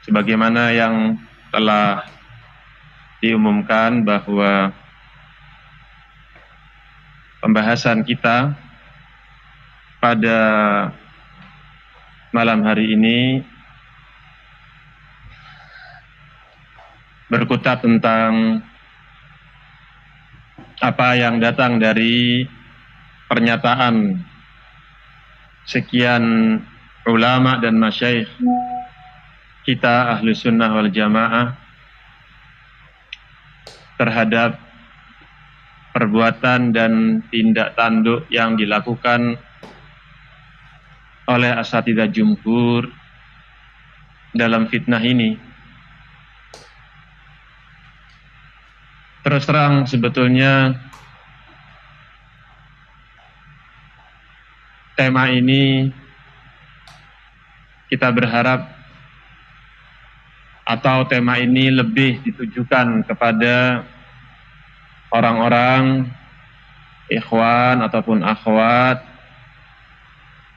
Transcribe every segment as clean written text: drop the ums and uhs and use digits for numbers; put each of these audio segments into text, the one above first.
sebagaimana yang telah diumumkan bahwa pembahasan kita pada malam hari ini berkutat tentang apa yang datang dari pernyataan sekian ulama dan masyayikh kita Ahlus Sunnah wal Jamaah terhadap perbuatan dan tindak tanduk yang dilakukan oleh asatidzah jumhur dalam fitnah ini. Terus terang sebetulnya tema ini kita berharap atau tema ini lebih ditujukan kepada orang-orang ikhwan ataupun akhwat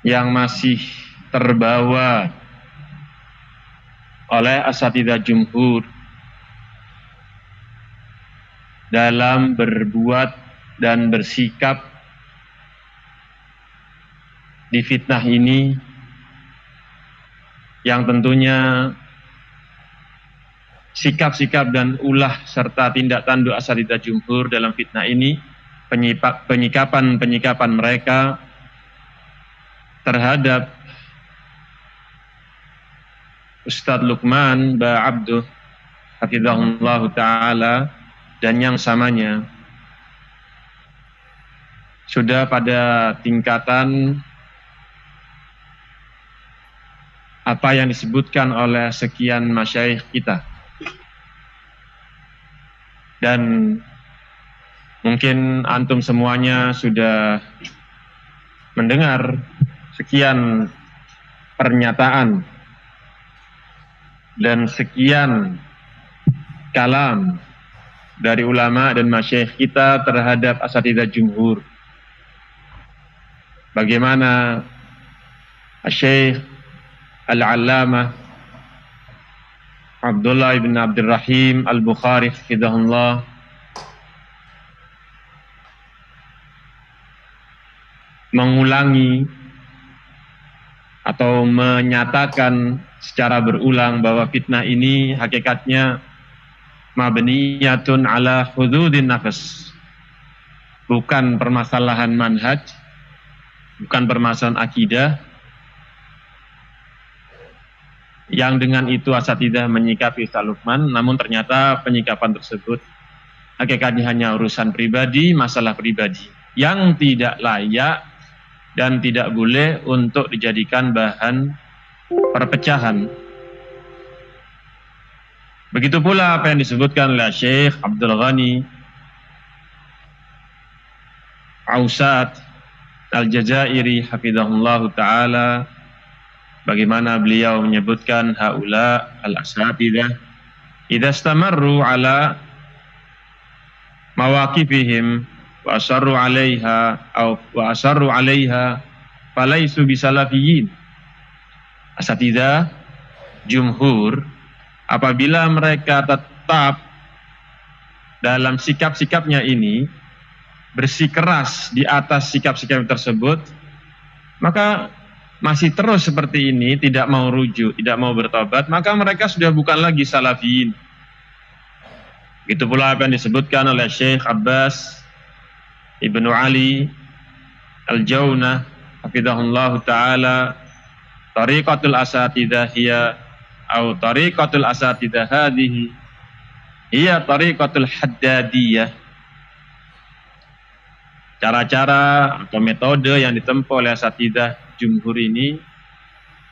yang masih terbawa oleh asatidzah jumhur dalam berbuat dan bersikap di fitnah ini, yang tentunya sikap-sikap dan ulah serta tindak tanduk asatidzah jumhur dalam fitnah ini, penyikapan mereka terhadap Ustadz Luqman Ba Abduh hafizahullah ta'ala dan yang samanya sudah pada tingkatan apa yang disebutkan oleh sekian masyayikh kita. Dan mungkin antum semuanya sudah mendengar sekian pernyataan dan sekian kalam dari ulama dan masyayikh kita terhadap asatidzah jumhur. Bagaimana Syekh Al-Allamah Abdullah ibn Abdurrahim Al-Bukhari hafizahullah mengulangi atau menyatakan secara berulang bahwa fitnah ini hakikatnya mabniyatun ala hududin nafas, bukan permasalahan manhaj, bukan permasalahan akidah, yang dengan itu asatidzah menyikapi Ustadz Luqman, namun ternyata penyikapan tersebut hakikatnya hanya urusan pribadi, masalah pribadi yang tidak layak dan tidak boleh untuk dijadikan bahan perpecahan. Begitu pula apa yang disebutkan oleh Syekh Abdul Ghani Ausat Al-Jazairi hafizahullah ta'ala, bagaimana beliau menyebutkan haula al-asatidzah idza istamarru ala mawaqifihim wa asarru 'alaiha falaisu bisalafiyyin. Asatidzah jumhur apabila mereka tetap dalam sikap-sikapnya ini, bersikeras di atas sikap-sikap tersebut, maka masih terus seperti ini, tidak mau rujuk, tidak mau bertobat, maka mereka sudah bukan lagi salafiyin. Itu pula apa yang disebutkan oleh Syekh Abbas Ibnu Ali Al-Jaunah hafizahullah ta'ala, tariqatul asatidzah hiya atau tariqatul asatidzah hadhihi hiya tariqatul haddadiyah. Cara-cara atau metode yang ditempuh oleh asatidzah jumhur ini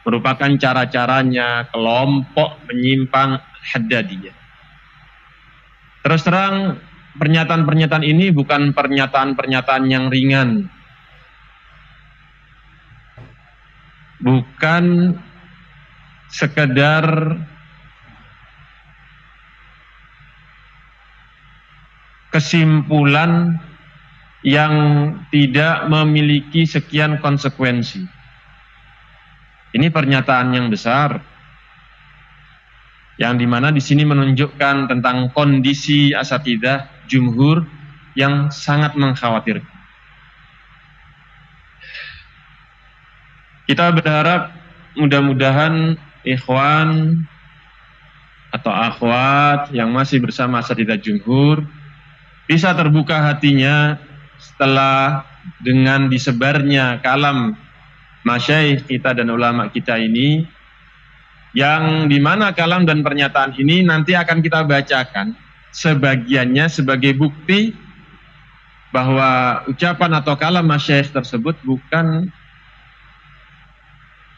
merupakan cara-caranya kelompok menyimpang haddadiyah. Terus terang, pernyataan-pernyataan ini bukan pernyataan-pernyataan yang ringan, bukan sekedar kesimpulan yang tidak memiliki sekian konsekuensi. Ini pernyataan yang besar. yang dimana di sini menunjukkan tentang kondisi asatidzah jumhur yang sangat mengkhawatirkan. Kita berharap mudah-mudahan ikhwan atau akhwat yang masih bersama asatidzah jumhur bisa terbuka hatinya setelah dengan disebarnya kalam masyayikh kita dan ulama kita ini, yang dimana kalam dan pernyataan ini nanti akan kita bacakan sebagiannya sebagai bukti bahwa ucapan atau kalam masyayikh tersebut bukan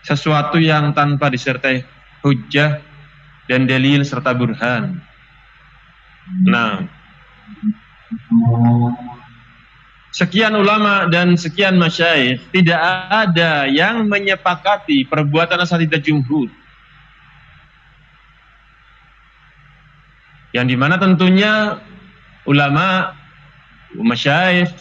sesuatu yang tanpa disertai hujjah dan dalil serta burhan. Nah, sekian ulama dan sekian masyayikh tidak ada yang menyepakati perbuatan asatidzah jumhur, yang dimana tentunya ulama masyayikh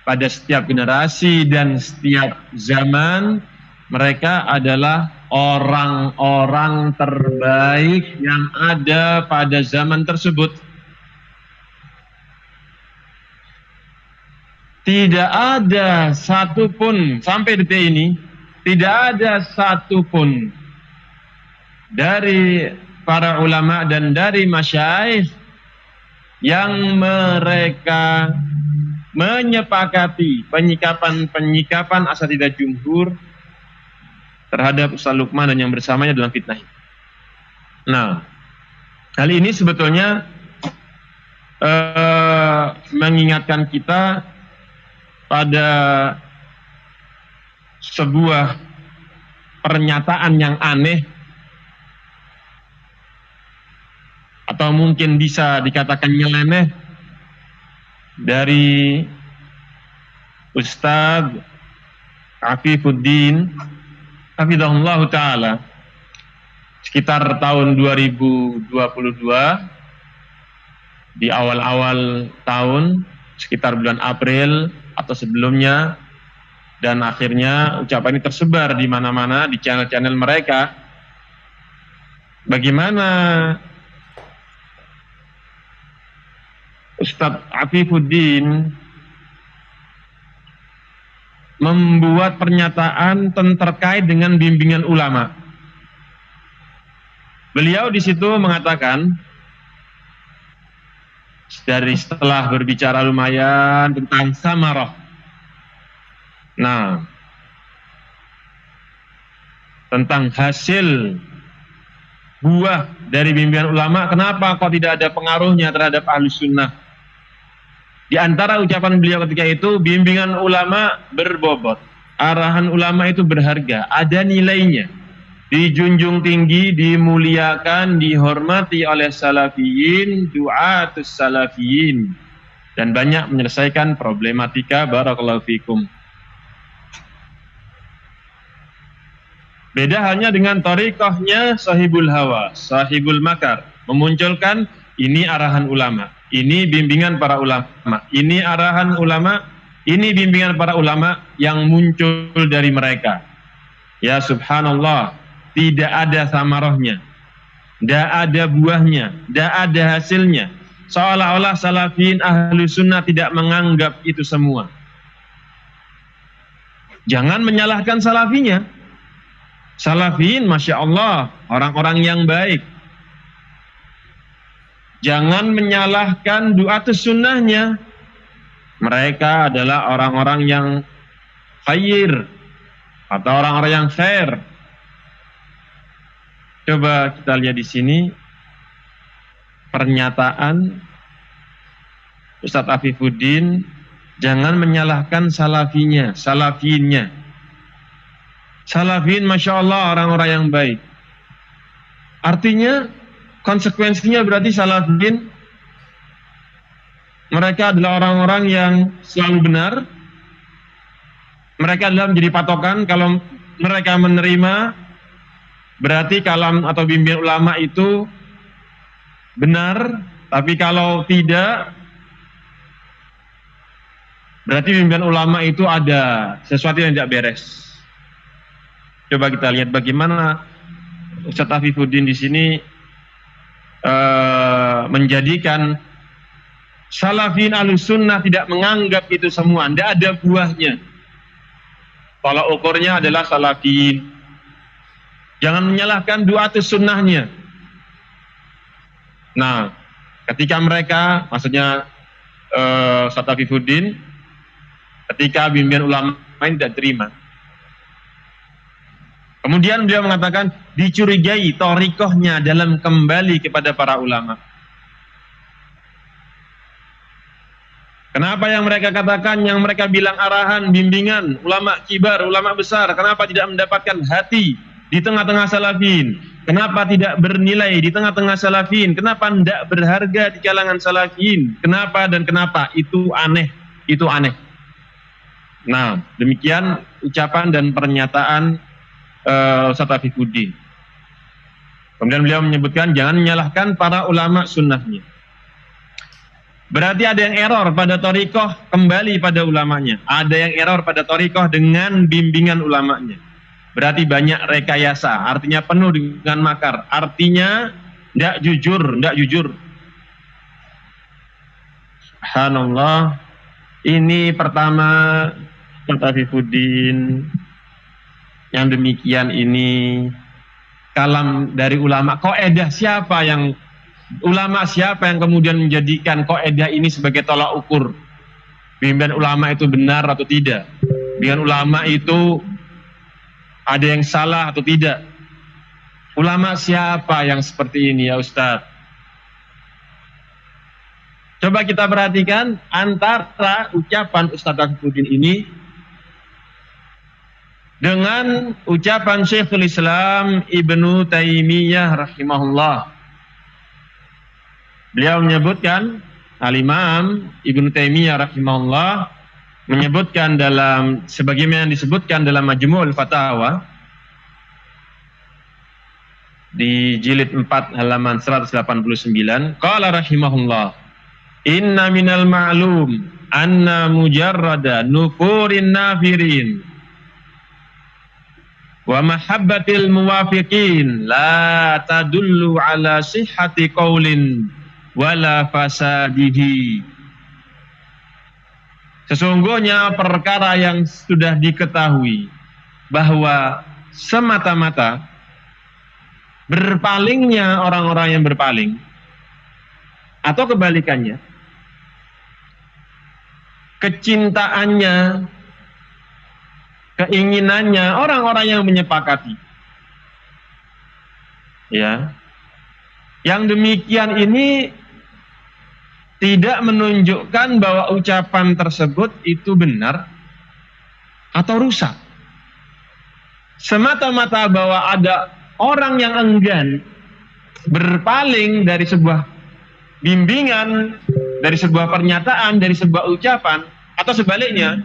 pada setiap generasi dan setiap zaman mereka adalah orang-orang terbaik yang ada pada zaman tersebut. Tidak ada satupun sampai detik ini, tidak ada satupun dari para ulama dan dari masyayikh yang mereka menyepakati penyikapan asatidzah jumhur terhadap Ustaz Lukman dan yang bersamanya dalam fitnah ini. Nah, kali ini sebetulnya mengingatkan kita pada sebuah pernyataan yang aneh atau mungkin bisa dikatakan nyeleneh dari Ustadz Afifuddin hafizahullah ta'ala sekitar tahun 2022, di awal-awal tahun sekitar bulan April atau sebelumnya, dan akhirnya ucapan ini tersebar di mana-mana di channel-channel mereka. Bagaimana Ustadz Afifuddin membuat pernyataan terkait dengan bimbingan ulama. Beliau di situ mengatakan, setelah berbicara lumayan tentang samarah. Nah, tentang hasil buah dari bimbingan ulama, kenapa kok tidak ada pengaruhnya terhadap ahli sunnah? Di antara ucapan beliau ketika itu, bimbingan ulama berbobot, arahan ulama itu berharga, ada nilainya, dijunjung tinggi, dimuliakan, dihormati oleh salafiyin, du'atus salafiyin, dan banyak menyelesaikan problematika. Barakallahu fikum. Beda hanya dengan thariqahnya sahibul hawa, sahibul makar, memunculkan ini arahan ulama, ini bimbingan para ulama, ini arahan ulama, ini bimbingan para ulama yang muncul dari mereka. Ya subhanallah, tidak ada samarahnya, tidak ada buahnya, tidak ada hasilnya. Seolah-olah salafiyin ahlu sunnah tidak menganggap itu semua. Jangan menyalahkan salafinya. Salafiyin Masya Allah, orang-orang yang baik. Jangan menyalahkan du'atus sunnahnya. Mereka adalah orang-orang yang khair atau orang-orang yang khair. Coba kita lihat di sini pernyataan Ustadz Afifuddin, jangan menyalahkan salafinya, salafiinnya. Salafiyin Masya Allah orang-orang yang baik. Artinya konsekuensinya berarti salafiyin mereka adalah orang-orang yang selalu benar. Mereka adalah menjadi patokan. Kalau mereka menerima, berarti kalam atau bimbingan ulama itu benar. Tapi kalau tidak, berarti bimbingan ulama itu ada sesuatu yang tidak beres. Coba kita lihat bagaimana Ustadz Afifuddin di sini menjadikan salafin Ahlussunnah tidak menganggap itu semua, tidak ada buahnya. Tolak ukurnya adalah salafin. Jangan menyalahkan du'atus sunnahnya. Nah, ketika mereka, maksudnya Ustaz Afifuddin, ketika bimbingan ulama ini tidak terima, kemudian beliau mengatakan dicurigai thariqahnya dalam kembali kepada para ulama. Kenapa yang mereka katakan, yang mereka bilang arahan, bimbingan, ulama kibar, ulama besar, kenapa tidak mendapatkan hati di tengah-tengah salafin? Kenapa tidak bernilai di tengah-tengah salafin? Kenapa tidak berharga di kalangan salafin? Kenapa dan kenapa? Itu aneh, itu aneh. Nah, demikian ucapan dan pernyataan Ustaz Afifuddin. Kemudian beliau menyebutkan jangan menyalahkan para ulama sunnahnya. Berarti ada yang error pada thariqah kembali pada ulamanya. Ada yang error pada thariqah dengan bimbingan ulamanya. Berarti banyak rekayasa, artinya penuh dengan makar. Artinya tidak jujur. Subhanallah. Ini pertama Ustaz Afifuddin yang demikian ini kalam dari ulama. Qaedah siapa yang ulama siapa yang kemudian menjadikan qaedah ini sebagai tolak ukur bimbingan ulama itu benar atau tidak? Bimbingan ulama itu ada yang salah atau tidak? Ulama siapa yang seperti ini ya Ustaz? Coba kita perhatikan antara ucapan Ustaz Afifuddin ini dengan ucapan Syekhul Islam Ibnu Taimiyah rahimahullah. Beliau menyebutkan, Al-Imam Ibnu Taimiyah rahimahullah menyebutkan dalam, sebagaimana disebutkan dalam Majmu'ul Fatawa di jilid 4 halaman 189, qala rahimahullah, inna minal ma'lum anna mujarrada nufurin nafirin wa mahabbatil muwafiqin la tadullu ala sihhati qaulin wala fasadihi. Sesungguhnya perkara yang sudah diketahui bahwa semata-mata berpalingnya orang-orang yang berpaling atau kebalikannya, kecintaannya, keinginannya orang-orang yang menyepakati, ya, yang demikian ini tidak menunjukkan bahwa ucapan tersebut itu benar atau rusak. Semata-mata bahwa ada orang yang enggan berpaling dari sebuah bimbingan, dari sebuah pernyataan, dari sebuah ucapan, atau sebaliknya,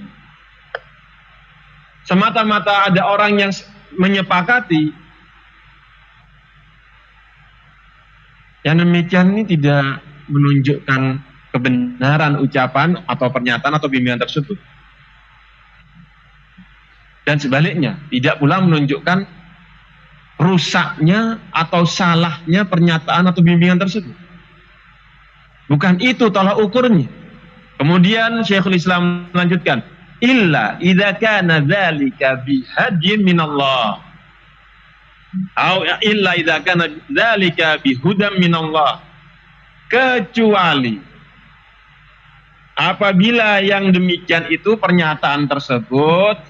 semata-mata ada orang yang menyepakati, yang demikian ini tidak menunjukkan kebenaran ucapan atau pernyataan atau bimbingan tersebut. Dan sebaliknya, tidak pula menunjukkan rusaknya atau salahnya pernyataan atau bimbingan tersebut. Bukan itu tolak ukurnya. Kemudian Syekhul Islam melanjutkan, illa idza kana dzalika bihadyin minallah. Au illa idza kana dzalika bihudam minallah. Kecuali apabila yang demikian itu pernyataan tersebut,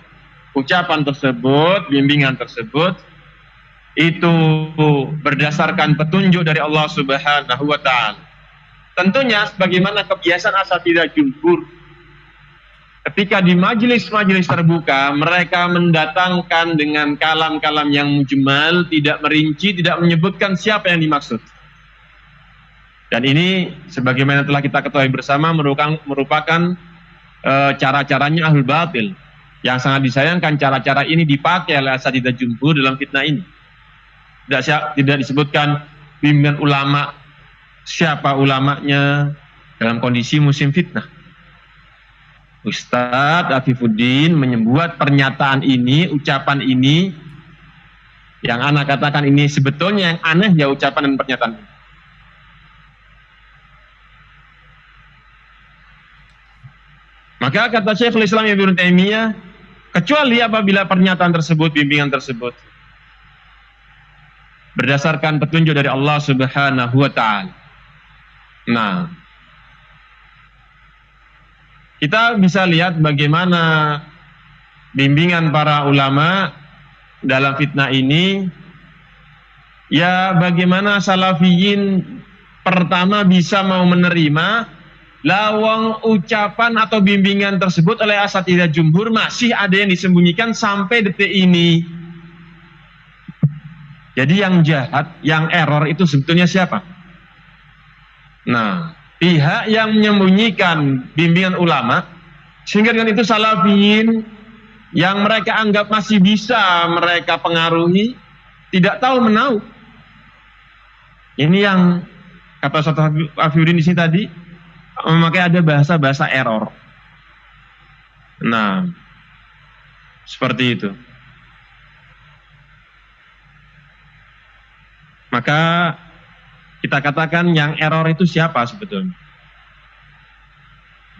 ucapan tersebut, bimbingan tersebut itu berdasarkan petunjuk dari Allah Subhanahu wa taala. Tentunya sebagaimana kebiasaan asatidzah jumhur, ketika di majelis-majelis terbuka mereka mendatangkan dengan kalam-kalam yang mujmal, tidak merinci, tidak menyebutkan siapa yang dimaksud. Dan ini sebagaimana telah kita ketahui bersama merupakan cara-caranya ahlul batil, yang sangat disayangkan cara-cara ini dipakai oleh asatidzah jumhur dalam fitnah ini. Tidak disebutkan bimbingan ulama, siapa ulamanya dalam kondisi musim fitnah. Ustadz Afifuddin membuat pernyataan ini, ucapan ini, yang anak katakan ini sebetulnya yang aneh ya ucapan dan pernyataan ini. Maka kata Syekhul Islam Ibnu Taimiyah, kecuali apabila pernyataan tersebut, bimbingan tersebut berdasarkan petunjuk dari Allah Subhanahu wa taala. Nah, kita bisa lihat bagaimana bimbingan para ulama dalam fitnah ini, ya bagaimana salafiyin pertama bisa mau menerima lawang ucapan atau bimbingan tersebut oleh asatidzah jumhur masih ada yang disembunyikan sampai detik ini. Jadi yang jahat, yang error itu sebetulnya siapa? Nah, pihak yang menyembunyikan bimbingan ulama, sehingga dengan itu salafiyin yang mereka anggap masih bisa mereka pengaruhi, tidak tahu menahu. Ini yang kata Ustaz Afiuddin di sini tadi, memakai ada bahasa-bahasa error. Nah, seperti itu. Maka kita katakan yang error itu siapa sebetulnya?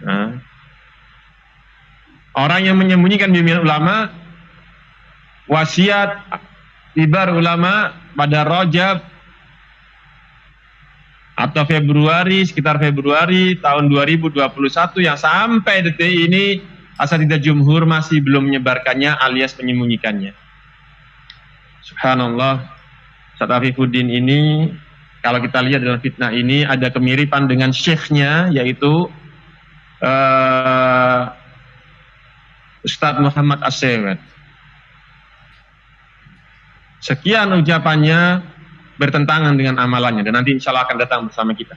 Nah, orang yang menyembunyikan bimbingan ulama, wasiat kibar ulama pada Rajab atau Februari, sekitar Februari tahun 2021 yang sampai detik ini asatidzah jumhur masih belum menyebarkannya alias menyembunyikannya. Subhanallah, Ustaz Afifuddin ini kalau kita lihat dalam fitnah ini ada kemiripan dengan syekhnya, yaitu Ustadz Muhammad As-Sewet. Sekian ucapannya bertentangan dengan amalannya, dan nanti insya Allah akan datang bersama kita.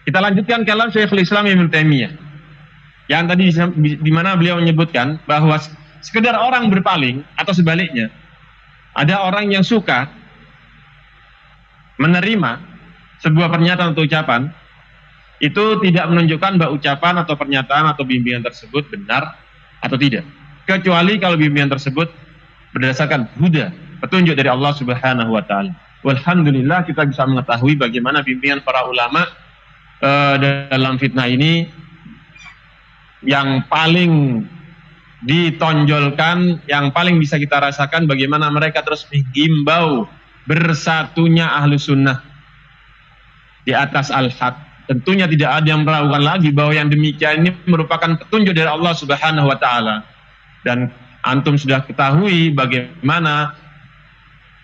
Kita lanjutkan kalam Syekhul Islam Ibnu Taimiyah yang tadi di mana beliau menyebutkan bahwa sekedar orang berpaling atau sebaliknya, ada orang yang suka menerima sebuah pernyataan atau ucapan, itu tidak menunjukkan bahwa ucapan atau pernyataan atau bimbingan tersebut benar atau tidak, kecuali kalau bimbingan tersebut berdasarkan huda, petunjuk dari Allah Subhanahu wa taala. Walhamdulillah kita bisa mengetahui bagaimana bimbingan para ulama dalam fitnah ini. Yang paling ditonjolkan, yang paling bisa kita rasakan bagaimana mereka terus menghimbau bersatunya ahlu sunnah di atas al-haq. Tentunya tidak ada yang meragukan lagi bahwa yang demikian ini merupakan petunjuk dari Allah Subhanahu wa taala. Dan antum sudah ketahui bagaimana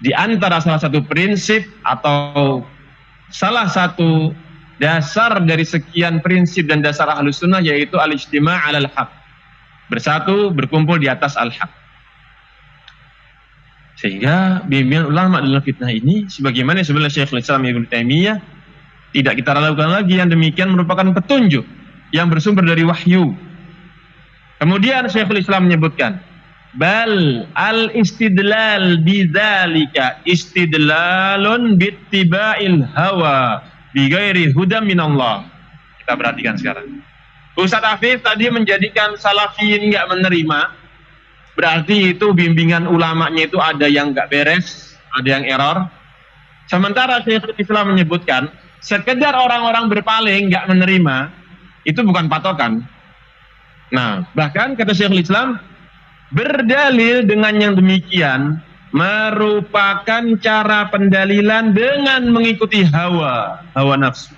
di antara salah satu prinsip atau salah satu dasar dari sekian prinsip dan dasar ahlu sunnah, yaitu al-ijtima' alal haq, bersatu, berkumpul di atas al-haq. Sehingga bimbingan ulama dalam fitnah ini, sebagaimana sebenarnya Syekhul Islam Ibnu Taimiyah, tidak kita lakukan lagi, yang demikian merupakan petunjuk yang bersumber dari wahyu. Kemudian Syekhul Islam menyebutkan, bal al-istidlal bidzalika istidlalun bittiba'il hawa bighairi hudam minallah. Kita perhatikan sekarang. Ustadz Afif tadi menjadikan salafiyin nggak menerima, berarti itu bimbingan ulamanya itu ada yang nggak beres, ada yang error. Sementara Syekhul Islam menyebutkan sekedar orang-orang berpaling nggak menerima, itu bukan patokan. Nah, bahkan kata Syekhul Islam, berdalil dengan yang demikian merupakan cara pendalilan dengan mengikuti hawa nafsu.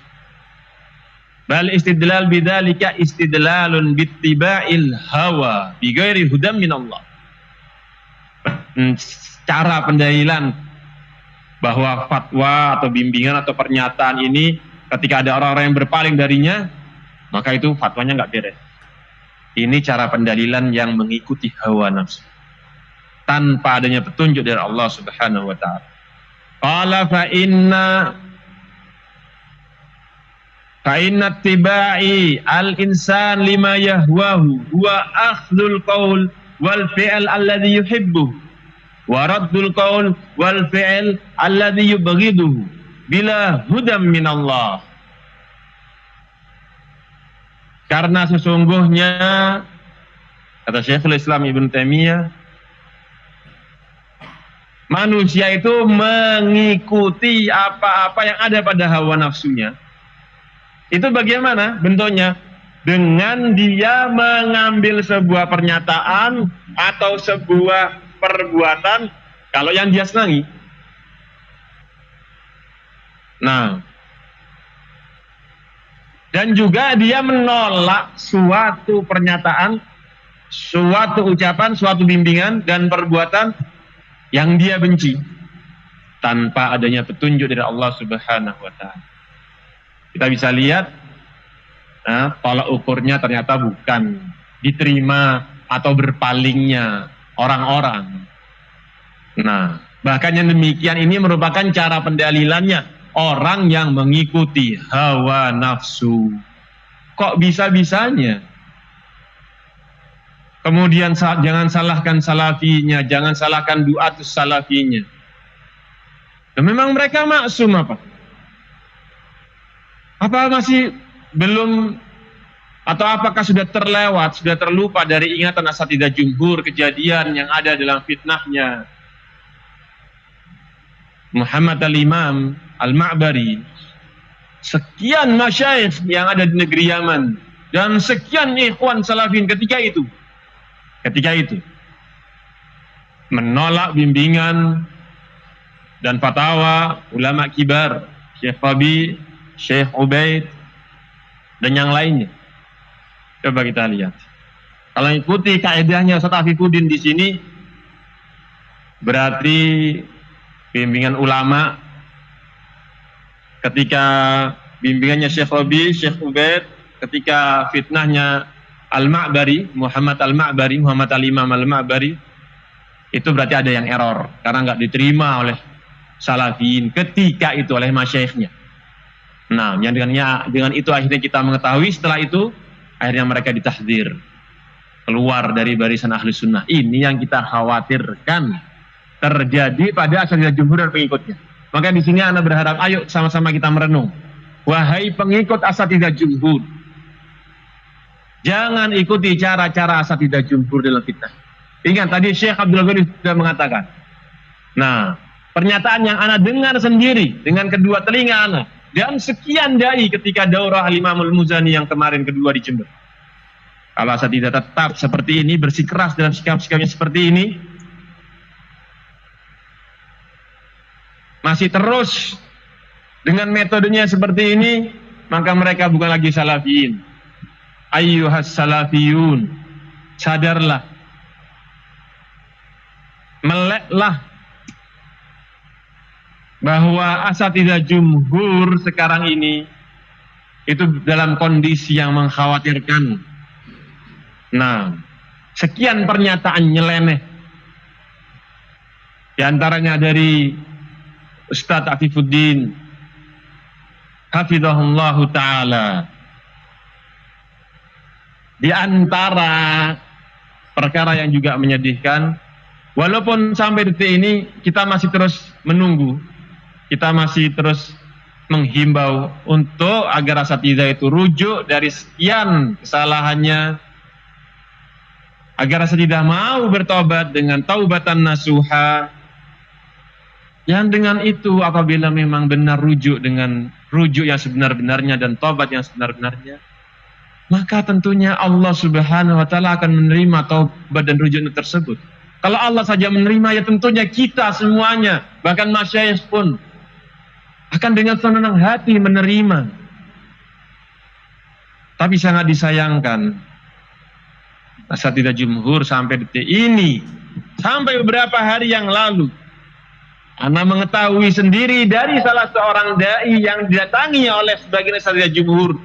Bal istidlal bidzalika istidlalun bittiba'il hawa bighairi hudam minallah. Cara pendalilan bahwa fatwa atau bimbingan atau pernyataan ini ketika ada orang-orang yang berpaling darinya, maka itu fatwanya nggak beres. Ini cara pendalilan yang mengikuti hawa nafsu tanpa adanya petunjuk dari Allah Subhanahu wa taala. Qala fa inna tibai al-insan lima yahwahu huwa akhdhul qaul wal fi'l alladhi yuhibbuhu wa raddul qaul wal fi'l alladhi yubghiduhu bila hudam minallah. Karena sesungguhnya kata Syekhul Islam Ibnu Taimiyah, manusia itu mengikuti apa-apa yang ada pada hawa nafsunya. Itu bagaimana bentuknya? dengan dia mengambil sebuah pernyataan atau sebuah perbuatan kalau yang dia senangi. Nah, dan juga dia menolak suatu pernyataan, suatu ucapan, suatu bimbingan dan perbuatan yang dia benci tanpa adanya petunjuk dari Allah Subhanahu wa taala. Kita bisa lihat tolak ukurnya ternyata bukan diterima atau berpalingnya orang-orang. Nah, bahkan yang demikian ini merupakan cara pendalilannya orang yang mengikuti hawa nafsu. Kok bisa-bisanya? Kemudian jangan salahkan salafinya, jangan salahkan duatus salafinya. Dan memang mereka maksum apa? Apa masih belum, atau apakah sudah terlewat, sudah terlupa dari ingatan asatidzah jumhur kejadian yang ada dalam fitnahnya Muhammad al-Imam al-Ma'bari, sekian masyayikh yang ada di negeri Yaman, dan sekian ikhwan salafin ketika itu menolak bimbingan dan fatwa ulama kibar, Syekh Rabi, Syekh Ubaid, dan yang lainnya. Coba kita lihat. Kalau ikuti kaedahnya Ustaz Afifuddin di sini, berarti bimbingan ulama ketika bimbingannya Syekh Rabi, Syekh Ubaid, ketika fitnahnya Al-Ma'bari, Muhammad Al-Ma'bari, Muhammad Al-Imam Al-Ma'bari, itu berarti ada yang error karena nggak diterima oleh salafin ketika itu oleh masyayikhnya. Nah, yang dengan itu akhirnya kita mengetahui, setelah itu akhirnya mereka ditahdzir keluar dari barisan ahli sunnah. Ini yang kita khawatirkan terjadi pada asatidzah jumhur dan pengikutnya. Maka di sini ana berharap, ayo sama-sama kita merenung. Wahai pengikut asatidzah jumhur, jangan ikuti cara-cara asatidzah jumhur dalam fitnah. Ingat tadi Syekh Abdul Ghani sudah mengatakan. Nah, pernyataan yang ana dengar sendiri dengan kedua telinga ana, dan sekian dai ketika daurah Al-Imamul Muzani yang kemarin kedua di Jember. Kalau asatidzah tetap seperti ini, bersikeras dalam sikap-sikapnya seperti ini, masih terus dengan metodenya seperti ini, maka mereka bukan lagi salafiyin. Ayyuhas salafiyun, sadarlah, meleklah bahwa asatidzah jumhur sekarang ini itu dalam kondisi yang mengkhawatirkan. Nah, sekian pernyataan nyeleneh, di antaranya dari Ustadz Afifuddin hafizahullahu ta'ala. Di antara perkara yang juga menyedihkan, walaupun sampai detik ini kita masih terus menunggu, kita masih terus menghimbau untuk agar asatidzah itu rujuk dari sekian kesalahannya, agar asatidzah mau bertobat dengan taubatan nasuha. Yang dengan itu apabila memang benar rujuk dengan rujuk yang sebenar-benarnya dan tobat yang sebenar-benarnya, maka tentunya Allah Subhanahu wa taala akan menerima taubat dan rujuk tersebut. Kalau Allah saja menerima, ya tentunya kita semuanya, bahkan masyayikh pun akan dengan senang hati menerima. Tapi sangat disayangkan, asatidzah jumhur sampai detik ini, sampai beberapa hari yang lalu, ana mengetahui sendiri dari salah seorang dai yang didatangi oleh sebagian asatidzah jumhur,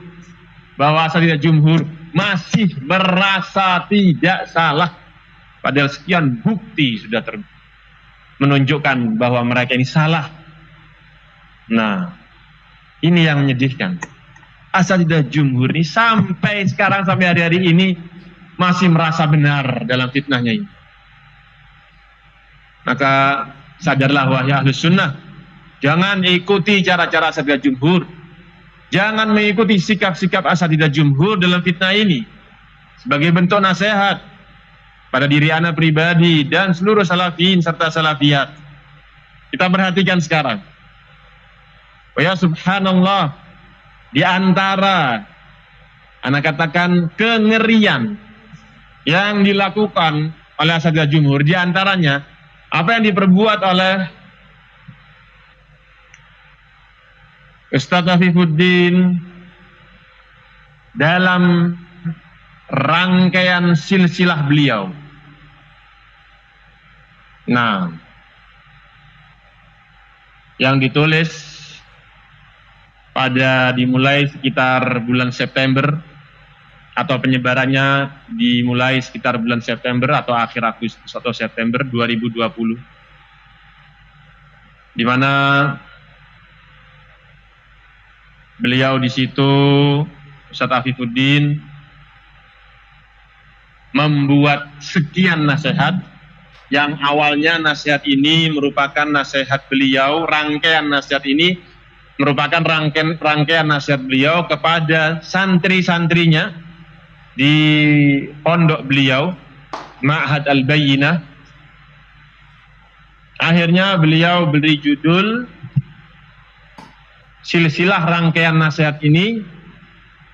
bahwa asatidzah jumhur masih merasa tidak salah, padahal sekian bukti sudah menunjukkan bahwa mereka ini salah. Nah, ini yang menyedihkan. Asatidzah jumhur ini sampai sekarang, sampai hari-hari ini masih merasa benar dalam fitnahnya ini. Maka sadarlah wahai ahlus sunnah, jangan ikuti cara-cara asatidzah jumhur, jangan mengikuti sikap-sikap asatidzah jumhur dalam fitnah ini. Sebagai bentuk nasihat pada diri ana pribadi dan seluruh salafin serta salafiyat, kita perhatikan sekarang. Ya subhanallah, di antara Ana katakan kengerian yang dilakukan oleh asatidzah jumhur, di antaranya apa yang diperbuat oleh Ustadz Afifuddin dalam rangkaian silsilah beliau. Nah, yang ditulis dimulai sekitar bulan September, atau penyebarannya dimulai sekitar bulan September atau akhir Agustus atau September 2020, di mana beliau di situ, Ustadz Afifuddin, membuat sekian nasihat, yang awalnya nasihat ini merupakan nasihat beliau, rangkaian nasihat ini merupakan rangkaian nasihat beliau kepada santri-santrinya di pondok beliau, Ma'had Al-Bayyinah. Akhirnya beliau beri judul silsilah rangkaian nasihat ini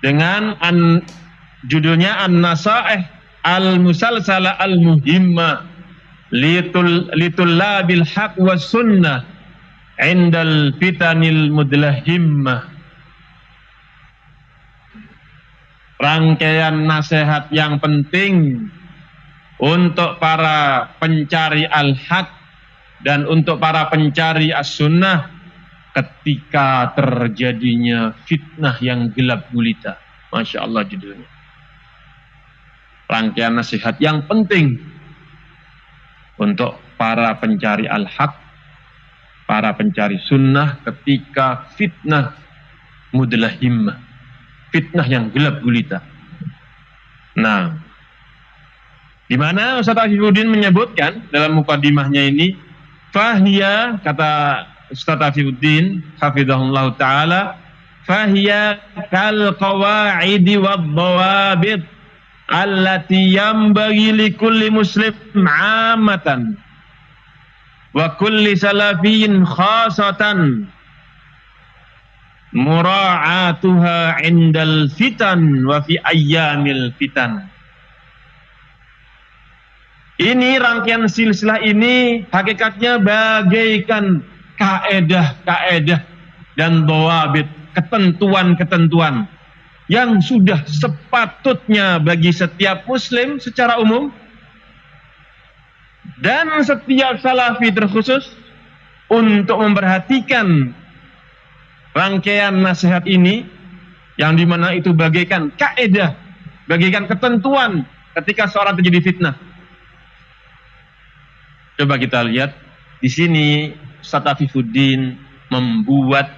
dengan judulnya An-Nasaih Al-Musalsalah Al-Muhimma Litullabil Haq was Sunnah Indal Fitanil Mudlahimmah. Rangkaian nasihat yang penting untuk para pencari al-haq dan untuk para pencari as-sunnah ketika terjadinya fitnah yang gelap gulita. Masya Allah judulnya. Rangkaian nasihat yang penting untuk para pencari al-haq, para pencari sunnah ketika fitnah mudlahimmah, fitnah yang gelap gulita. Nah, di mana Ustadz Afifuddin menyebutkan dalam mukadimahnya ini, fahiya, kata Ustadz Afifuddin hafizahullah taala, fahiya kal qawaidi wad dawabit allati yanbaghi likulli muslim 'ammatan wa kulli salafiyyin khasatan mura'atuha indal fitan wa fi ayyamil fitan. Ini rangkaian silsilah ini hakikatnya bagaikan kaedah-kaedah dan dhawabit, ketentuan-ketentuan yang sudah sepatutnya bagi setiap muslim secara umum dan setiap salafi terkhusus untuk memperhatikan rangkaian nasihat ini, yang dimana itu bagaikan kaedah, bagaikan ketentuan ketika seorang terjadi fitnah. Coba kita lihat di sini Ustadz Afifuddin membuat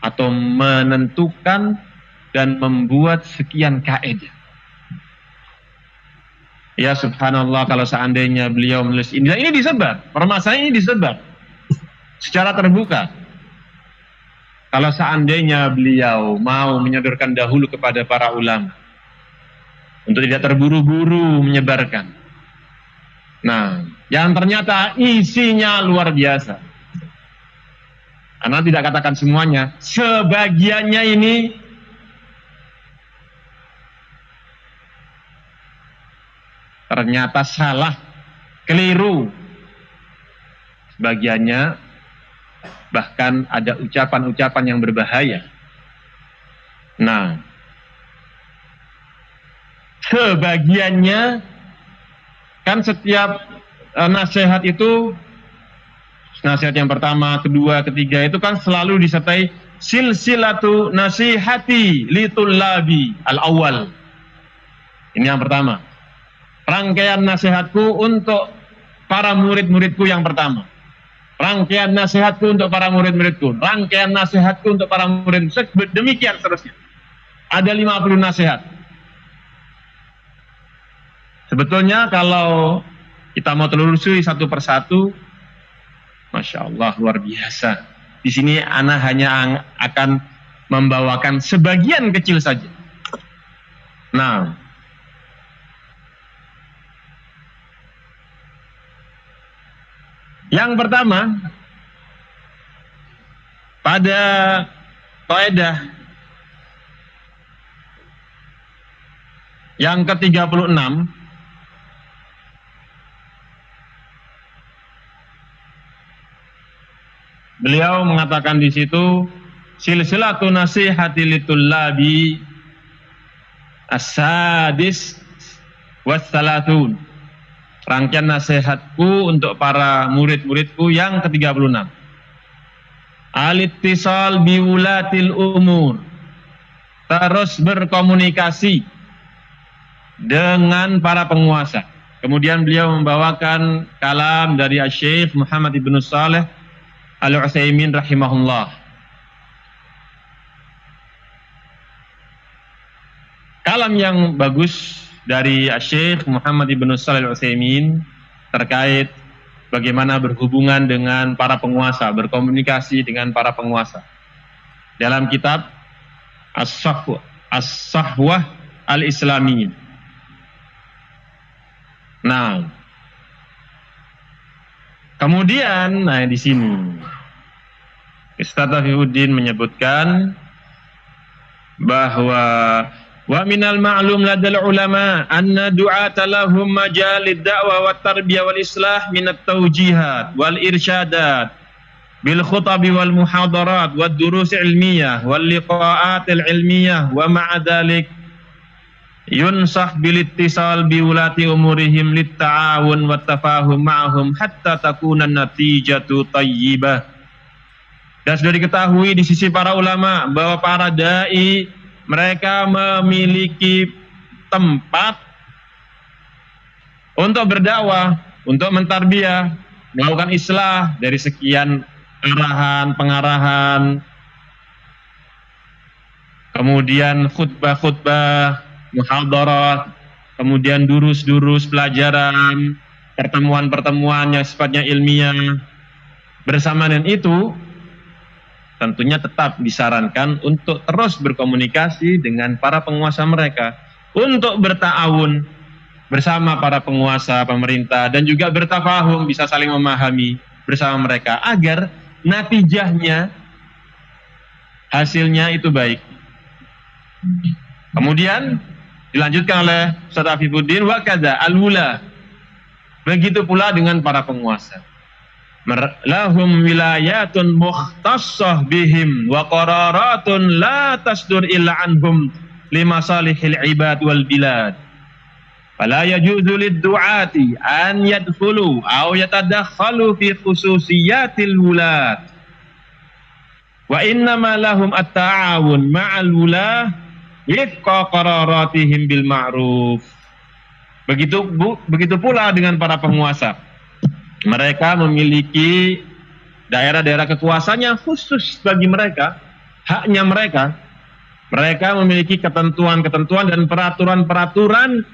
atau menentukan dan membuat sekian kaedah. Ya subhanallah, kalau seandainya beliau menulis ini disebar, permasalahan ini disebar secara terbuka. Kalau seandainya beliau mau menyodorkan dahulu kepada para ulama untuk tidak terburu-buru menyebarkan. Nah, yang ternyata isinya luar biasa. Anda tidak katakan semuanya, sebagiannya ini ternyata salah, keliru. Sebagiannya bahkan ada ucapan-ucapan yang berbahaya. Nah, sebagiannya kan setiap nasihat itu, nasihat yang pertama, kedua, ketiga itu kan selalu disertai silsilatu nasihati litullabi al-awwal. Ini yang pertama. Rangkaian nasihatku untuk para murid-muridku yang pertama. Rangkaian nasihatku untuk para murid-muridku. Rangkaian nasihatku untuk para murid. Demikian seterusnya. Ada 50 nasihat. Sebetulnya kalau kita mau telusuri satu persatu, Masya Allah luar biasa. Di sini ana hanya akan membawakan sebagian kecil saja. Nah, yang pertama, pada kaidah yang ke-36, beliau mengatakan di situ, silsilatu nasihati litullabi as-sadis wassalatun. Rangkaian nasihatku untuk para murid-muridku yang ke-36. Al-ittisal biwulatil umur. Terus berkomunikasi dengan para penguasa. Kemudian beliau membawakan kalam dari Syekh Muhammad ibn Saleh Al-Utsaimin rahimahullah. Kalam yang bagus dari Syekh Muhammad ibn Saleh Al-Utsaimin terkait bagaimana berhubungan dengan para penguasa, berkomunikasi dengan para penguasa. Dalam kitab As-Sahwah Al-Islamiyah. Nah, kemudian, di sini Ustaz Taufiquddin menyebutkan bahwa wa minal ma'lum ladal ulama anna du'ata lahum majalid da'wah wat tarbiyah wal islah minat tawjihat wal irsyadat bil khutabi wal muhadarat wad durus ilmiyah wal liqa'at al ilmiyah wa ma'a dhalik yunsah bil ittisal bi ulati umurihim lit ta'awun wat tafahum ma'ahum hatta takuna natijatu tayyibah. Dan sudah diketahui di sisi para ulama bahwa para dai mereka memiliki tempat untuk berdakwah, untuk mentarbiyah, melakukan islah dari sekian arahan, pengarahan, kemudian khutbah-khutbah, muhadarat, kemudian durus-durus pelajaran, pertemuan-pertemuan yang sifatnya ilmiah. Bersama dengan itu, tentunya tetap disarankan untuk terus berkomunikasi dengan para penguasa mereka, untuk berta'awun bersama para penguasa, pemerintah, dan juga bertafahum, bisa saling memahami bersama mereka, agar natijahnya, hasilnya itu baik. Kemudian dilanjutkan oleh Ustaz Taufiquddin, wa kadza al-wula, begitu pula dengan para penguasa. Lahum wilayatun mukhtassah bihim wa qararatun la tasdur illa anhum limasalihil ibad wal bilad. Fala yajuzu lid-du'ati an yadkhulu aw yatadakhalu fi khususiyatil wulat. Wa innama lahum at-ta'awun ma'al wulah wifqa qararatihim bil ma'ruf. Begitu pula dengan para penguasa. Mereka memiliki daerah-daerah kekuasaan yang khusus bagi mereka, haknya mereka. Mereka memiliki ketentuan-ketentuan dan peraturan-peraturan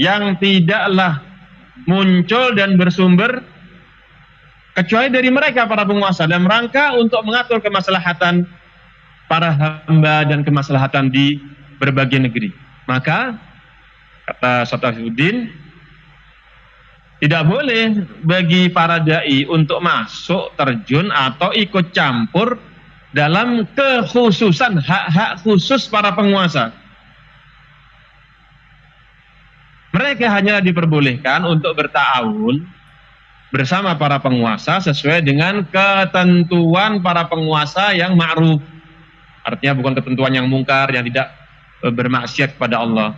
yang tidaklah muncul dan bersumber kecuali dari mereka, para penguasa, dalam rangka untuk mengatur kemaslahatan para hamba dan kemaslahatan di berbagai negeri. Maka, kata Ustaz Taufiquddin, tidak boleh bagi para dai untuk masuk, terjun, atau ikut campur dalam kekhususan hak-hak khusus para penguasa. Mereka hanya diperbolehkan untuk berta'awun bersama para penguasa sesuai dengan ketentuan para penguasa yang ma'ruf. Artinya bukan ketentuan yang mungkar, yang tidak bermaksiat kepada Allah.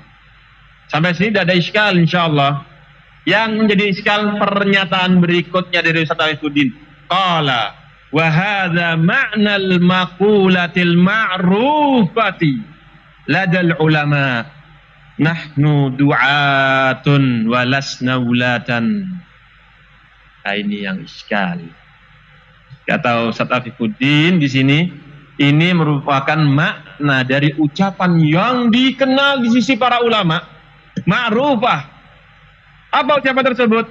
Sampai sini tidak ada iskal, insyaallah. Yang menjadi iskal pernyataan berikutnya dari Ustaz Taufiquddin. Qala wa hadza ma'nal maqulatil ma'rufati ladal ulama nahnu du'atun wa lasna wulatan. Nah, ini yang iskal. Kata Ustaz Taufiquddin di sini, ini merupakan makna dari ucapan yang dikenal di sisi para ulama, ma'rufah. Apa ucapan tersebut?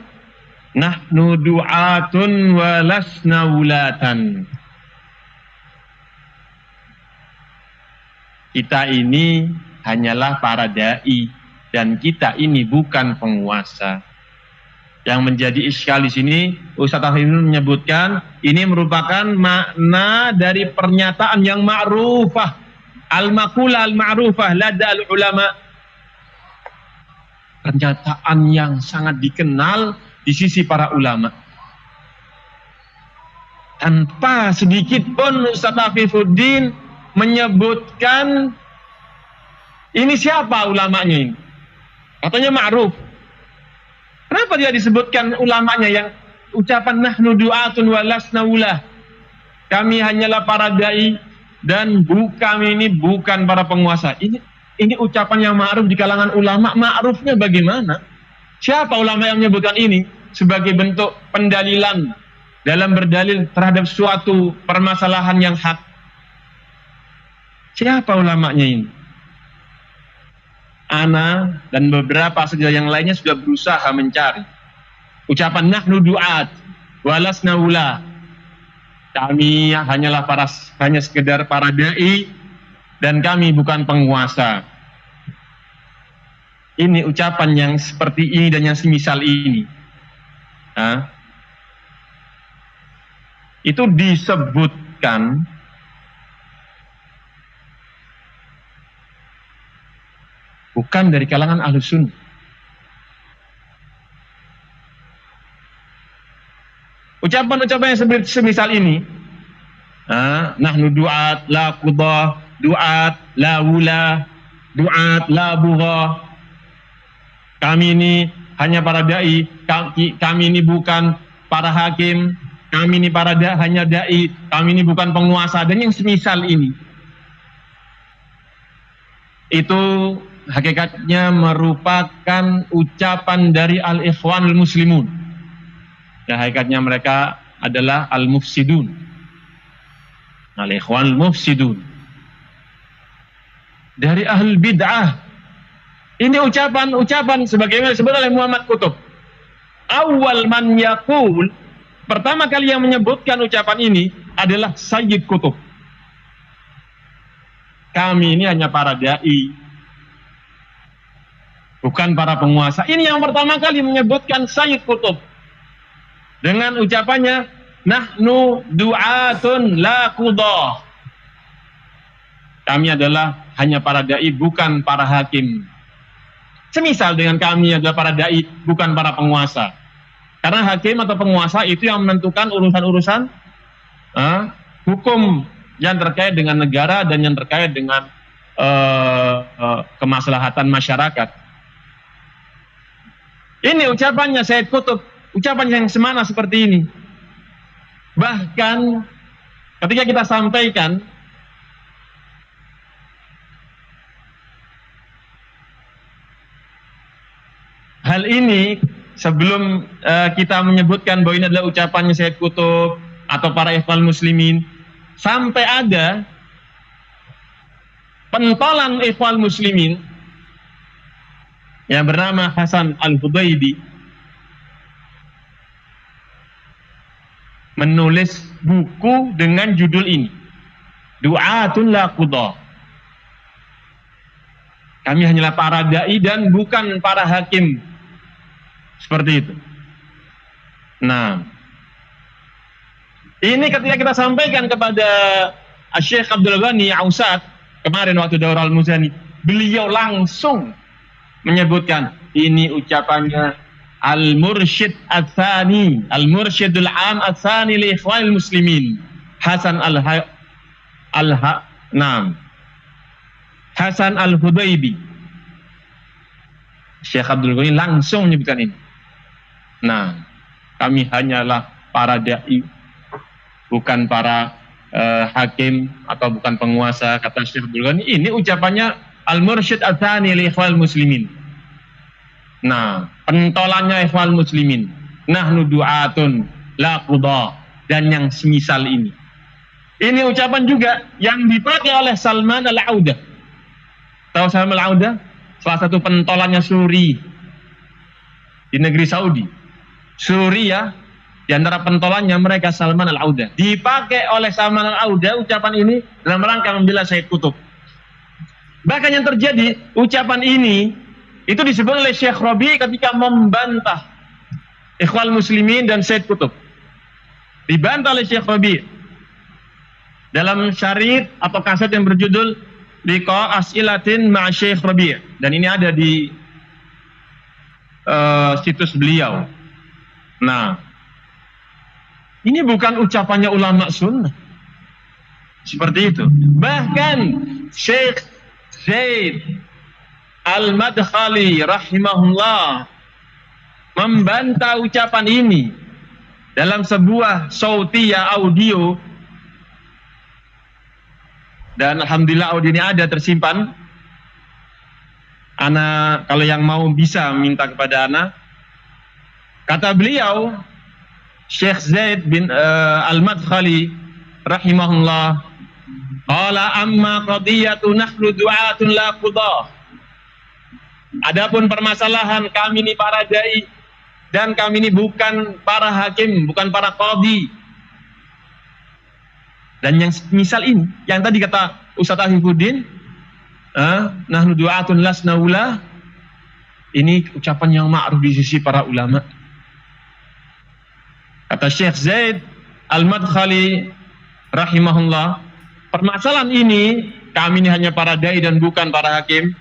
Nahnu du'atun wa lasna wulatan. Kita ini hanyalah para dai dan kita ini bukan penguasa. Yang menjadi iskal di sini, Ustaz Taufiquddin menyebutkan ini merupakan makna dari pernyataan yang ma'rufah, al-maqula al-ma'rufah lada al-ulama, pernyataan yang sangat dikenal di sisi para ulama. Tanpa sedikit pun Ustaz Afifuddin menyebutkan ini siapa ulamanya ini. Katanya ma'ruf. Kenapa dia disebutkan ulamanya yang ucapan nahnu du'atun wa lasna ulah. Kami hanyalah para dai dan kami ini bukan para penguasa. Ini ucapan yang ma'ruf di kalangan ulama. Ma'rufnya bagaimana? Siapa ulama yang menyebutkan ini sebagai bentuk pendalilan dalam berdalil terhadap suatu permasalahan yang hak? Siapa ulamanya ini? Ana dan beberapa saja yang lainnya sudah berusaha mencari ucapan nahnu du'at walasna ula. Kami hanyalah hanya sekedar para dai dan kami bukan penguasa. Ini ucapan yang seperti ini dan yang semisal ini. Itu disebutkan bukan dari kalangan Ahlus Sunnah. Ucapan-ucapan yang semisal ini, nahnu du'at la qudah, du'at la wula, du'at la bugha. Kami ini hanya para dai, kami ini bukan para hakim, kami ini hanya dai, kami ini bukan penguasa, dan yang semisal ini. Itu hakikatnya merupakan ucapan dari al-ikhwanul muslimun. Ya, hakikatnya mereka adalah al-mufsidun. Al-ikhwanul mufsidun. Dari ahlul bid'ah. Ini ucapan sebagaimana disebut oleh Muhammad Qutb. Awal man yaqul, pertama kali yang menyebutkan ucapan ini adalah Sayyid Qutb. Kami ini hanya para dai, bukan para penguasa. Ini yang pertama kali menyebutkan Sayyid Qutb dengan ucapannya nahnu du'atun la qudah. Kami adalah hanya para dai, bukan para hakim. Semisal dengan kami adalah para dai, bukan para penguasa. Karena hakim atau penguasa itu yang menentukan urusan-urusan hukum yang terkait dengan negara dan yang terkait dengan kemaslahatan masyarakat. Ini ucapannya Sayyid Qutb, ucapan yang semana seperti ini. Bahkan ketika kita sampaikan hal ini sebelum kita menyebutkan bahwa ini adalah ucapannya Sayyid Qutb atau para ikhwan muslimin, sampai ada pentolan ikhwan muslimin yang bernama Hasan Al-Hudaybi menulis buku dengan judul ini, Du'atun la qudah. Kami hanyalah para dai dan bukan para hakim. Seperti itu. Nah, ini ketika kita sampaikan kepada Syekh Abdul Ghani Ausat kemarin waktu Daurah Al-Muzani, beliau langsung menyebutkan ini ucapannya Al-Mursyid Ats-Tsani, Al-Mursyidul Am Ats-Tsani li Ikhwanil Muslimin, Hasan Hasan Al-Hudaybi. Syekh Abdul Ghani langsung menyebutkan ini. Nah, kami hanyalah para dai, bukan para hakim atau bukan penguasa, kata Syekh Abdul Ghani. Ini ucapannya Al-Mursyid Ats-Tsani li Ikhwanil Muslimin. Nah, pentolannya ikhwan muslimin, nahnu du'atun la qudah, dan yang semisal ini. Ini ucapan juga yang dipakai oleh Salman Al-Audah. Tahu Salman Al-Audah? Salah satu pentolannya Suri di negeri Saudi. Suri ya, di antara pentolannya mereka Salman Al-Audah. Dipakai oleh Salman Al-Audah ucapan ini dalam rangka membela Sayyid Qutb. Bahkan yang terjadi, ucapan ini itu disebut oleh Syekh Rabi ketika membantah ikhwal muslimin dan Sayyid Qutb. Dibantah oleh Syekh Rabi dalam syarit atau kaset yang berjudul Liqa As'ilatin ma'a Syekh Rabi', dan ini ada di situs beliau. Nah, ini bukan ucapannya ulama sunnah. Seperti itu. Bahkan Syekh Zaid Al-Madkhali rahimahullah membantah ucapan ini dalam sebuah sautiyah audio, dan alhamdulillah audio ini ada tersimpan. Ana kalau yang mau bisa minta kepada ana. Kata beliau Syekh Zaid bin Al-Madkhali rahimahullah, qala amma qadiyatu nahnu du'atun la qudah. Adapun permasalahan kami ini para dai dan kami ini bukan para hakim, bukan para qadhi. Dan yang misal ini, yang tadi kata Ustaz Afifuddin, nahnu du'atun lasna ulah, ini ucapan yang ma'ruf di sisi para ulama. Kata Syekh Zaid Al-Madkhali rahimahullah, permasalahan ini kami ini hanya para dai dan bukan para hakim.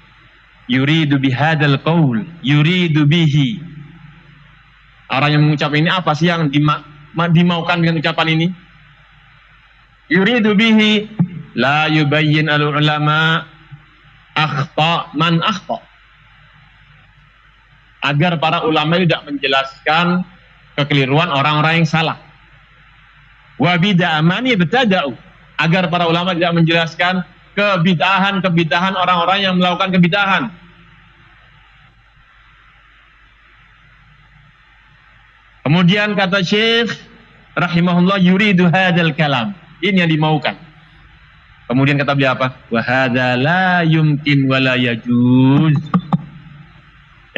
Yuridu bihadal qaul, yuridu bihi. Orang yang mengucap ini apa sih yang dimaukan dengan ucapan ini? Yuridu bihi la yubayyin al-ulama akhta man akhta. Agar para ulama tidak menjelaskan kekeliruan orang-orang yang salah. Wa bid'amani betada'u. Agar para ulama tidak menjelaskan kebid'ahan orang-orang yang melakukan kebid'ahan. Kemudian kata Syekh rahimahullah, yuridu hadal kalam. Ini yang dimaukan. Kemudian kata beliau apa? Wa hadza la yumkin wa la yajuz.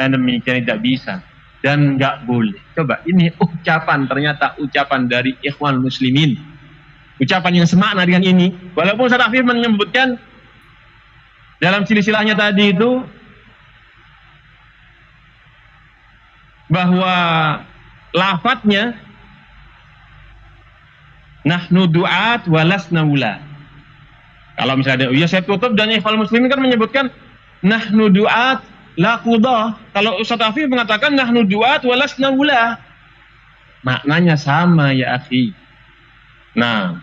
Yang demikian tidak bisa dan enggak boleh. Coba ini ucapan, ternyata ucapan dari ikhwan muslimin. Ucapan yang semakna dengan ini. Walaupun Ustaz Afif menyebutkan dalam silsilahnya tadi itu bahwa lafadznya nahnu du'at walasna wula. Kalau misalnya ada Sayyid Qutb dan ikhwan muslimin kan menyebutkan nahnu du'at la qudah. Kalau Ustaz Afif mengatakan nahnu du'at walasna wula, maknanya sama ya akhi. Nah,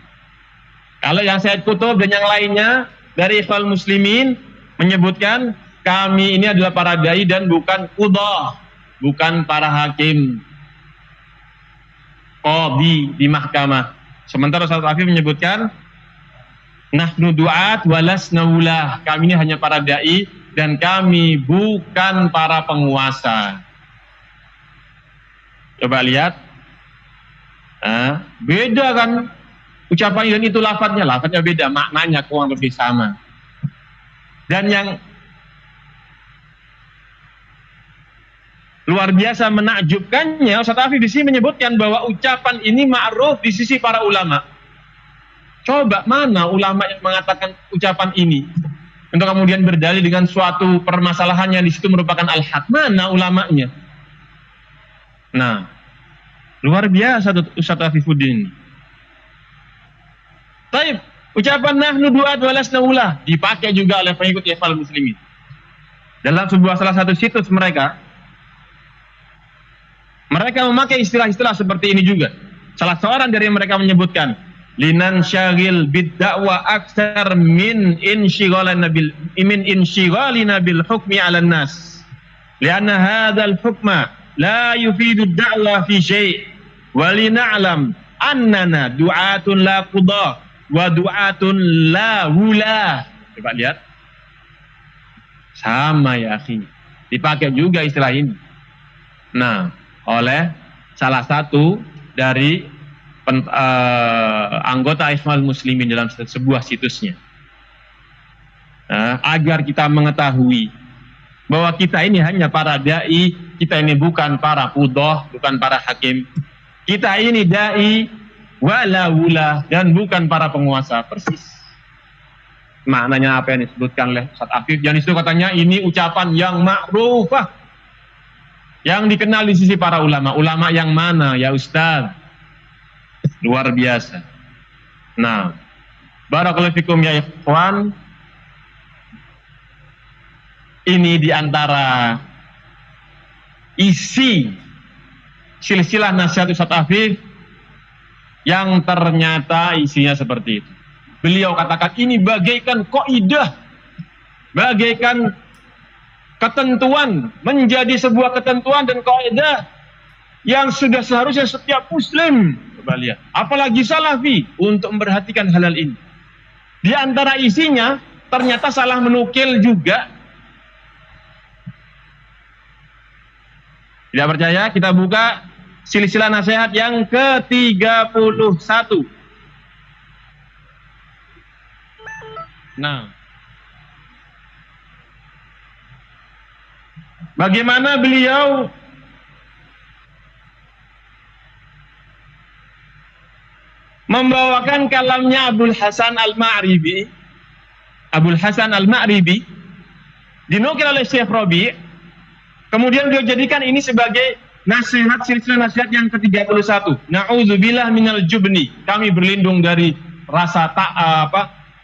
kalau yang Sayyid Qutb dan yang lainnya dari ikhwan muslimin menyebutkan kami ini adalah para dai dan bukan qudah, bukan para hakim qadhi di mahkamah. Sementara Ustaz Afif menyebutkan nahnu du'at walasna wula, kami ini hanya para dai dan kami bukan para penguasa. Coba lihat, beda kan ucapan dan itu lafadznya beda, maknanya kurang lebih sama. Dan yang luar biasa menakjubkannya, Ustaz Afif di sini menyebutkan bahwa ucapan ini ma'ruf di sisi para ulama. Coba mana ulama yang mengatakan ucapan ini untuk kemudian berdalil dengan suatu permasalahan yang di situ merupakan al-haq? Mana ulamanya? Nah, luar biasa Ustaz Afifuddin. Baik, ucapan nahnu du'at walasna ulah dipakai juga oleh pengikut ikhwan muslimin. Dalam salah satu situs mereka memakai istilah-istilah seperti ini juga. Salah seorang dari mereka menyebutkan linan syagil bid-da'wa aktsar min insyighalina bil hukmi 'alan nas. Lianna hadzal hukma la yufidu ad-da'wa fi syai' wa lina'lam annana du'atun la qudah wa du'atun la wula. Coba lihat. Sama ya akhi. Dipakai juga istilah ini. Nah, oleh salah satu dari anggota ikhwan muslimin dalam sebuah situsnya, agar kita mengetahui bahwa kita ini hanya para dai, kita ini bukan para qudhah, bukan para hakim, kita ini dai wala wula dan bukan para penguasa. Persis maknanya apa yang disebutkan oleh Ustaz Afif. Yang itu katanya ini ucapan yang ma'rufah, yang dikenal di sisi para ulama. Ulama yang mana ya Ustaz? Luar biasa. Nah, barakallahu fikum ya ikhwan. Ini diantara isi silsilah nasihat Ustadz Afif yang ternyata isinya seperti itu. Beliau katakan ini bagaikan kaidah, bagaikan ketentuan, menjadi sebuah ketentuan dan kaidah yang sudah seharusnya setiap muslim, coba lihat, apalagi salafi, untuk memperhatikan hal-hal ini. Di antara isinya ternyata salah menukil juga. Tidak percaya? Kita buka silsilah nasihat yang ke-31. Nah, bagaimana beliau membawakan kalamnya Abul Hasan Al-Ma'ribi. Abul Hasan Al-Ma'ribi dinukil oleh Syekh Rabi'. Kemudian beliau jadikan ini sebagai nasihat, silsilah nasihat yang ke-31. Na'udzubillah minal jubni. Kami berlindung dari rasa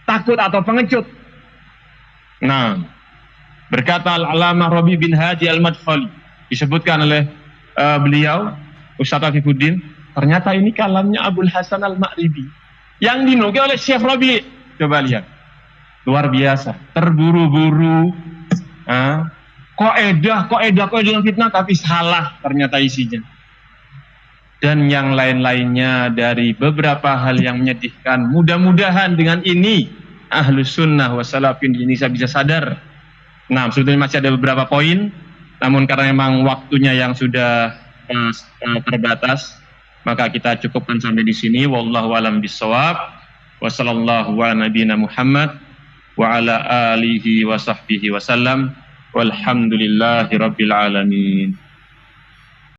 takut atau pengecut. Nah, berkata Al-Alamah Rabi' bin Hadi Al-Madkhali, disebutkan oleh beliau, Ustadz Afifuddin, ternyata ini kalamnya Abul Hasan Al-Ma'ribi yang dinukil oleh Syekh Rabi'. Coba lihat, luar biasa, terburu-buru, kaidah fitnah, tapi salah ternyata isinya. Dan yang lain-lainnya dari beberapa hal yang menyedihkan. Mudah-mudahan dengan ini Ahlus Sunnah wa Salafin di Indonesia bisa sadar. Nah, sebetulnya masih ada beberapa poin, namun karena memang waktunya yang sudah terbatas, maka kita cukupkan sampai di sini. Wallahu a'lam bishawab. Wa sallallahu ala nabiyina Muhammad wa ala alihi wa sahbihi wasallam. Walhamdulillahi rabbil alamin.